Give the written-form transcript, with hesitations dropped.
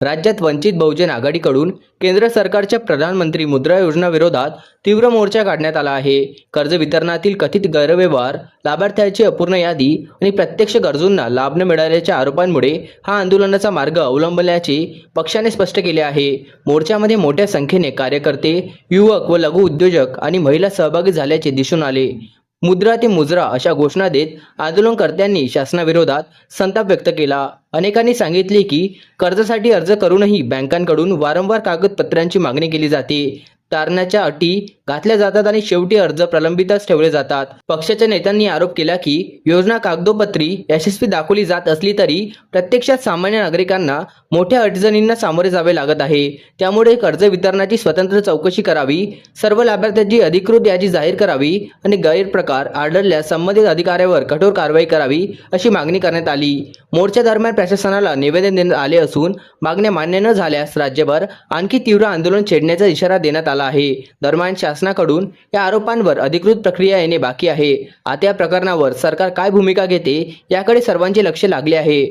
राज्यात वंचित बहुजन आघाडीकडून केंद्र सरकारच्या प्रधानमंत्री मुद्रा योजना विरोधात तीव्र मोर्चा काढण्यात आला आहे। कर्ज वितरणातील कथित गैरव्यवहार, लाभार्थ्यांची अपूर्ण यादी आणि प्रत्यक्ष गरजूंना लाभ न मिळाल्याच्या आरोपांमुळे हा आंदोलनाचा मार्ग अवलंबल्याचे पक्षाने स्पष्ट केले आहे। मोर्चामध्ये मोठ्या संख्येने कार्यकर्ते, युवक व लघु उद्योजक आणि महिला सहभागी झाल्याचे दिसून आले। मुद्रा ते मुजरा अशा घोषणा देत आंदोलनकर्त्यांनी शासनाविरोधात संताप व्यक्त केला। अनेकांनी सांगितले की कर्जासाठी अर्ज करूनही बँकांकडून वारंवार कागदपत्रांची मागणी केली जाते, तारणाच्या अटी घातल्या जातात आणि शेवटी अर्ज प्रलंबितच ठेवले जातात। पक्षाच्या नेत्यांनी आरोप केला की योजना कागदोपत्री यशस्वी दाखवली जात असली तरी प्रत्यक्षात सामान्य नागरिकांना मोठ्या अडचणींना सामोरे जावे लागत आहे। त्यामुळे कर्ज वितरणाची स्वतंत्र चौकशी करावी, सर्व लाभार्थ्यांची अधिकृत यादी जाहीर करावी आणि गैरप्रकार आढळल्यास संबंधित अधिकाऱ्यावर कठोर कारवाई करावी अशी मागणी करण्यात आली। मोर्चा दरम्यान प्रशासनाला निवेदन देण्यात आले असून मागण्या मान्य न झाल्यास राज्यभर आणखी तीव्र आंदोलन छेडण्याचा इशारा देण्यात आला आहे। दरम्यान शासनाकडून या आरोपांवर अधिकृत प्रक्रिया येणे बाकी आहे। आता या प्रकरणावर सरकार काय भूमिका घेते याकडे सर्वांचे लक्ष लागले आहे।